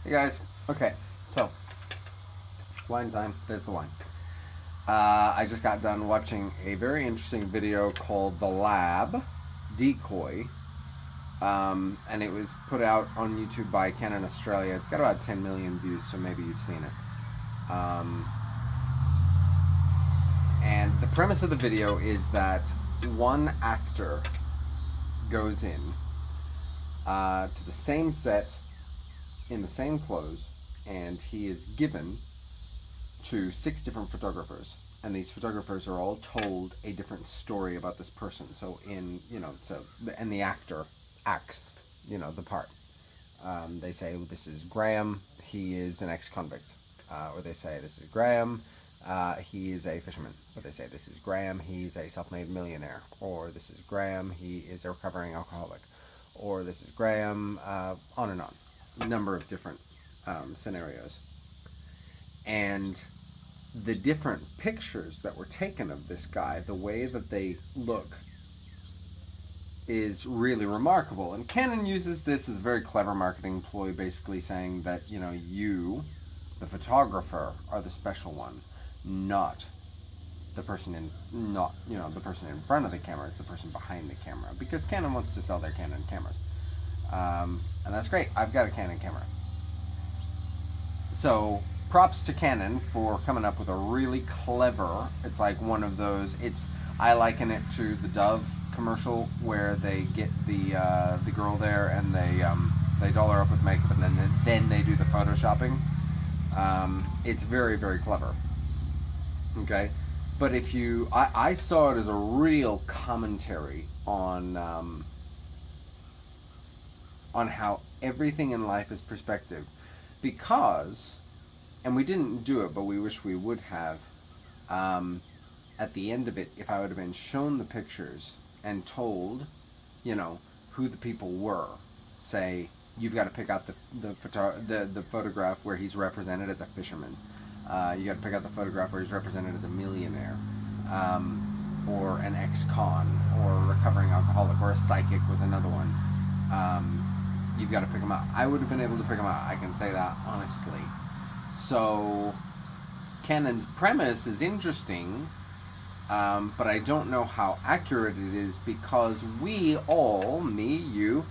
Hey guys. Okay, so wine time. There's the wine. I just got done watching a very interesting video called "The Lab Decoy," and it was put out on YouTube by Canon Australia. It's got about 10 million views, so maybe you've seen it. And the premise of the video is that one actor goes in to the same set in the same clothes, and he is given to 6 different photographers, and these photographers are all told a different story about this person. So and the actor acts, the part. They say, well, this is Graham, he is an ex-convict. Or they say, this is Graham, he is a fisherman. Or they say, this is Graham, he's a self-made millionaire. Or this is Graham, he is a recovering alcoholic. Or this is Graham, on and on. A number of different scenarios. And the different pictures that were taken of this guy, the way that they look, is really remarkable. And Canon uses this as a very clever marketing ploy, basically saying that, you, the photographer, are the special one, not the person the person in front of the camera. It's the person behind the camera, because Canon wants to sell their Canon cameras. And that's great. I've got a Canon camera. So props to Canon for coming up with a really clever, it's like one of those, I liken it to the Dove commercial where they get the girl there and they doll her up with makeup, and then they do the photoshopping. It's very, very clever. Okay? But I saw it as a real commentary on how everything in life is perspective. Because, and we didn't do it, but we wish we would have, at the end of it, if I would have been shown the pictures and told, who the people were, say, you've got to pick out the photograph where he's represented as a fisherman. You got to pick out the photograph where he's represented as a millionaire, or an ex-con, or a recovering alcoholic, or a psychic was another one. You've got to pick them out. I would have been able to pick them out. I can say that honestly. So, Canon's premise is interesting, but I don't know how accurate it is, because we all, me, you,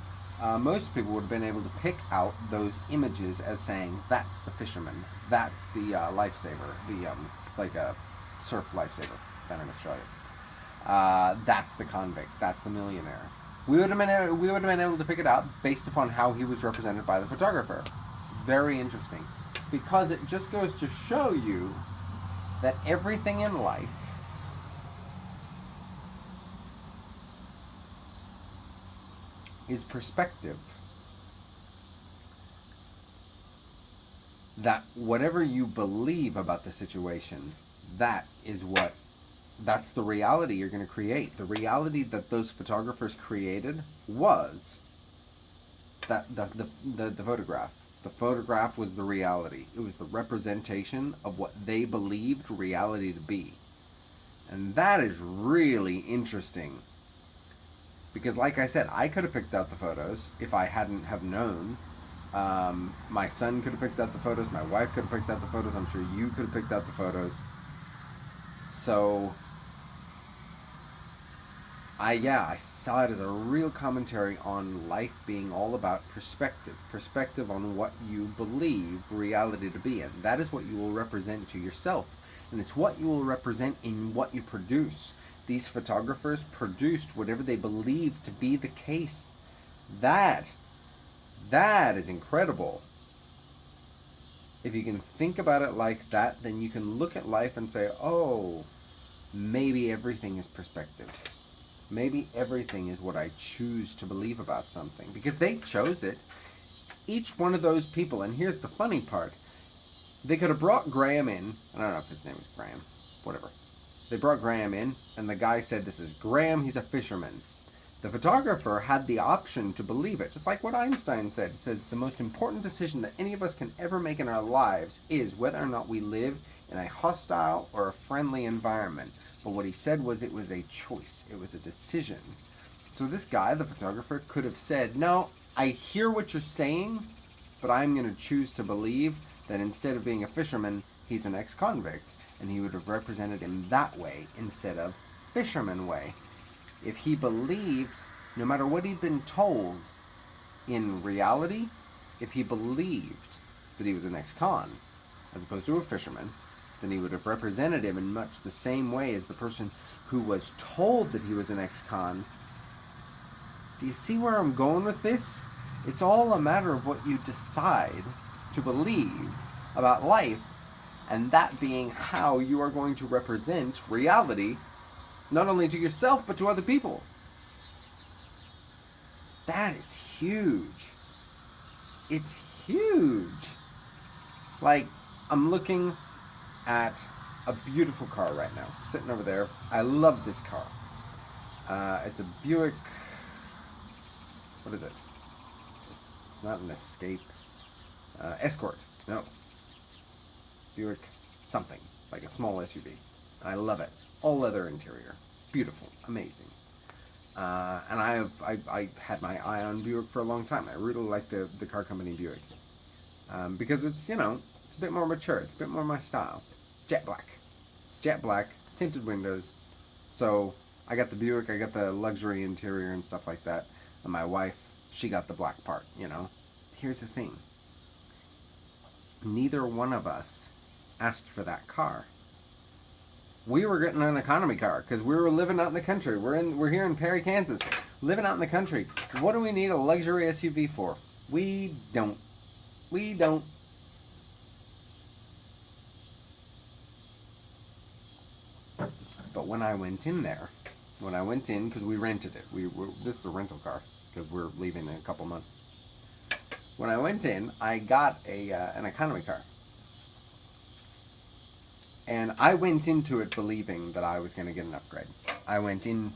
most people would have been able to pick out those images as saying, that's the fisherman, that's the lifesaver, like a surf lifesaver down in Australia. That's the convict, that's the millionaire. We would have been able to pick it out based upon how he was represented by the photographer. Very interesting, because it just goes to show you that everything in life is perspective. That whatever you believe about the situation, that's the reality you're going to create. The reality that those photographers created was that the photograph. The photograph was the reality. It was the representation of what they believed reality to be. And that is really interesting. Because like I said, I could have picked out the photos if I hadn't have known. My son could have picked out the photos. My wife could have picked out the photos. I'm sure you could have picked out the photos. So, I saw it as a real commentary on life being all about perspective. Perspective on what you believe reality to be. And that is what you will represent to yourself. And it's what you will represent in what you produce. These photographers produced whatever they believed to be the case. That is incredible. If you can think about it like that, then you can look at life and say, oh, maybe everything is perspective. Maybe everything is what I choose to believe about something. Because they chose it. Each one of those people, and here's the funny part, they could have brought Graham in. I don't know if his name is Graham. Whatever. They brought Graham in, and the guy said, this is Graham, he's a fisherman. The photographer had the option to believe it, just like what Einstein said. He said, the most important decision that any of us can ever make in our lives is whether or not we live in a hostile or a friendly environment. But what he said was it was a choice. It was a decision. So this guy, the photographer, could have said, no, I hear what you're saying, but I'm going to choose to believe that instead of being a fisherman, he's an ex-convict, and he would have represented him that way instead of fisherman way. If he believed, no matter what he'd been told in reality, if he believed that he was an ex-con as opposed to a fisherman, then he would have represented him in much the same way as the person who was told that he was an ex-con. Do you see where I'm going with this? It's all a matter of what you decide to believe about life, and that being how you are going to represent reality, not only to yourself, but to other people. That is huge. It's huge. Like, I'm looking at a beautiful car right now, sitting over there. I love this car. It's a Buick. What is it? It's not an Escape. Escort. No. Buick something, like a small SUV. I love it. All leather interior. Beautiful. Amazing. And I had my eye on Buick for a long time. I really like the car company Buick. Because it's, you know, it's a bit more mature. It's a bit more my style. Jet black. It's jet black, tinted windows. So I got the Buick, I got the luxury interior and stuff like that. And my wife, she got the black part, you know. Here's the thing. Neither one of us asked for that car. We were getting an economy car because we were living out in the country. We're here in Perry, Kansas, living out in the country. What do we need a luxury SUV for? We don't. We don't. But when I went in there, because we rented it, this is a rental car because we're leaving in a couple months. When I went in, I got an economy car. And I went into it believing that I was going to get an upgrade. I went into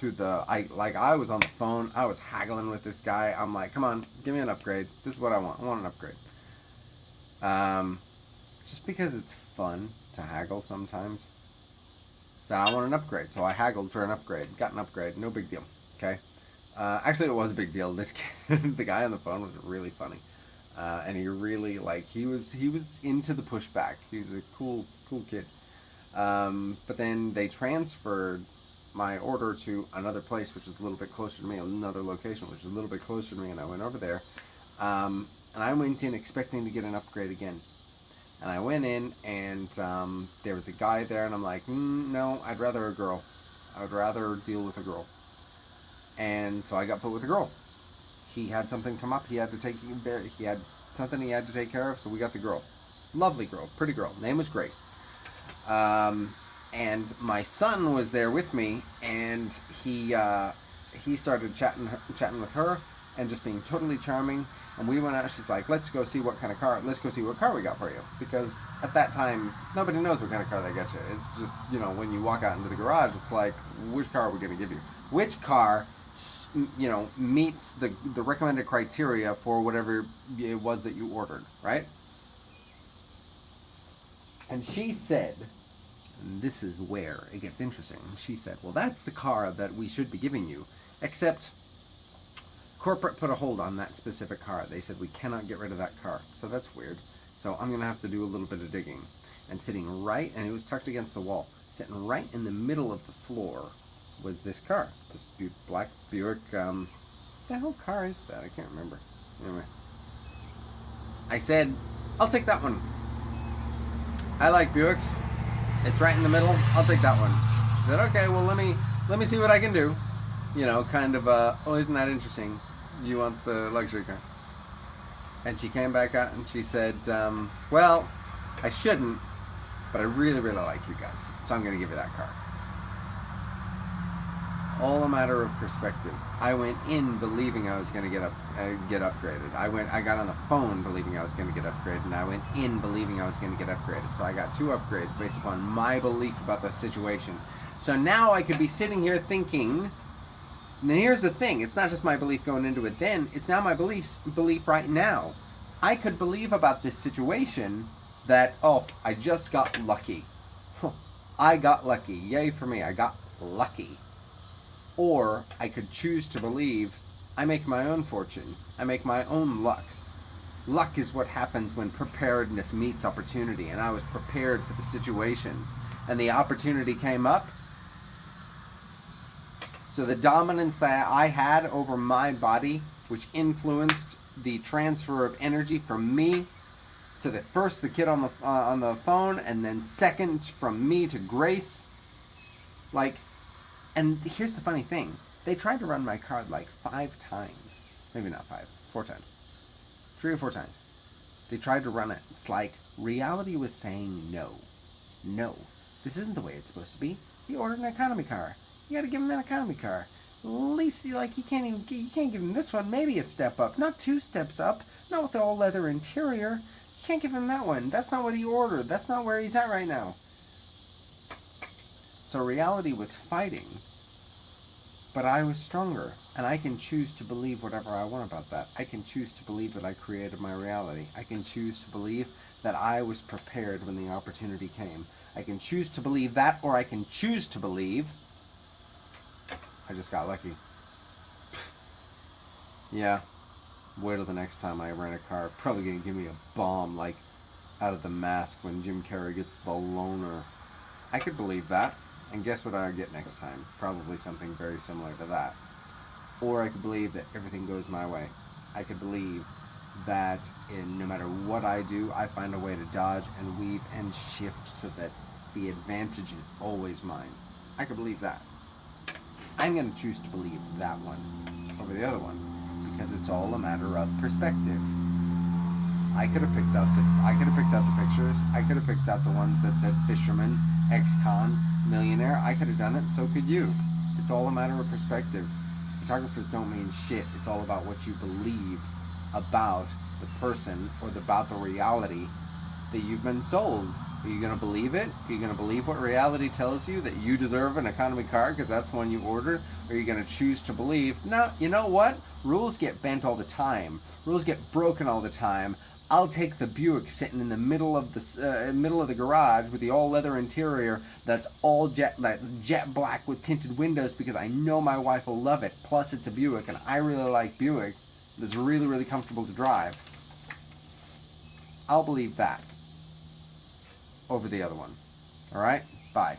I was on the phone. I was haggling with this guy. I'm like, come on, give me an upgrade. This is what I want. I want an upgrade. Just because it's fun to haggle sometimes. So I want an upgrade. So I haggled for an upgrade. Got an upgrade. No big deal. Okay. Actually, it was a big deal. This kid, the guy on the phone was really funny. And he really, like, he was into the pushback. He was a cool kid. But then they transferred my order to another place, which is a little bit closer to me, another location, which is a little bit closer to me, and I went over there. And I went in expecting to get an upgrade again. And I went in, and there was a guy there, and I'm like, no, I'd rather a girl. I would rather deal with a girl. And so I got put with a girl. He had something come up. He had something he had to take care of, so we got the girl. Lovely girl, pretty girl. Name was Grace. And my son was there with me, and he started chatting with her, and just being totally charming. And we went out. She's like, let's go see what car we got for you, because at that time nobody knows what kind of car they get you. It's just, you know, when you walk out into the garage, it's like, which car are we going to give you? Which car, you know, meets the recommended criteria for whatever it was that you ordered, right? And she said, and this is where it gets interesting, she said, well, that's the car that we should be giving you, except corporate put a hold on that specific car. They said we cannot get rid of that car. So that's weird. So I'm going to have to do a little bit of digging. And sitting right, and it was tucked against the wall, sitting right in the middle of the floor was this car. This black Buick, what the hell car is that? I can't remember. Anyway. I said, I'll take that one. I like Buicks. It's right in the middle. I'll take that one. She said, okay, well, let me see what I can do. You know, kind of, oh, isn't that interesting? You want the luxury car? And she came back out and she said, well, I shouldn't, but I really, really like you guys, so I'm going to give you that car. All a matter of perspective. I went in believing I was going to get upgraded. I got on the phone believing I was going to get upgraded, and I went in believing I was going to get upgraded. So I got 2 upgrades based upon my belief about the situation. So now I could be sitting here thinking, and here's the thing, it's not just my belief going into it then, it's now my belief right now. I could believe about this situation that, oh, I just got lucky. I got lucky. Yay for me, I got lucky. Or I could choose to believe I make my own fortune. I make my own luck. Luck is what happens when preparedness meets opportunity, and I was prepared for the situation. And the opportunity came up. So the dominance that I had over my body, which influenced the transfer of energy from me to the kid on the phone, and then second from me to Grace. Like, and here's the funny thing. They tried to run my card like 5 times. Maybe not 5, 4 times. 3 or 4 times. They tried to run it. It's like reality was saying no. No. This isn't the way it's supposed to be. He ordered an economy car. You gotta give him an economy car. At least, like, you can't give him this one. Maybe a step up. Not 2 steps up. Not with the all leather interior. You can't give him that one. That's not what he ordered. That's not where he's at right now. So reality was fighting, but I was stronger, and I can choose to believe whatever I want about that. I can choose to believe that I created my reality. I can choose to believe that I was prepared when the opportunity came. I can choose to believe that, or I can choose to believe I just got lucky. Yeah, wait till the next time I rent a car. Probably gonna give me a bomb, like out of The Mask when Jim Carrey gets the loner. I could believe that. And guess what I get next time? Probably something very similar to that. Or I could believe that everything goes my way. I could believe that no matter what I do, I find a way to dodge and weave and shift so that the advantage is always mine. I could believe that. I'm going to choose to believe that one over the other one because it's all a matter of perspective. I could have picked out the pictures. I could have picked out the ones that said fisherman, ex-con, millionaire. I could have done it. So could you. It's all a matter of perspective. Photographers don't mean shit. It's all about what you believe about the person or about the reality that you've been sold. Are you going to believe it? Are you going to believe what reality tells you, that you deserve an economy car because that's the one you ordered? Or are you going to choose to believe, no, you know what? Rules get bent all the time. Rules get broken all the time. I'll take the Buick sitting in the middle of the garage with the all leather interior that's all jet black with tinted windows because I know my wife will love it. Plus it's a Buick and I really like Buick. It's really, really comfortable to drive. I'll believe that over the other one. All right? Bye.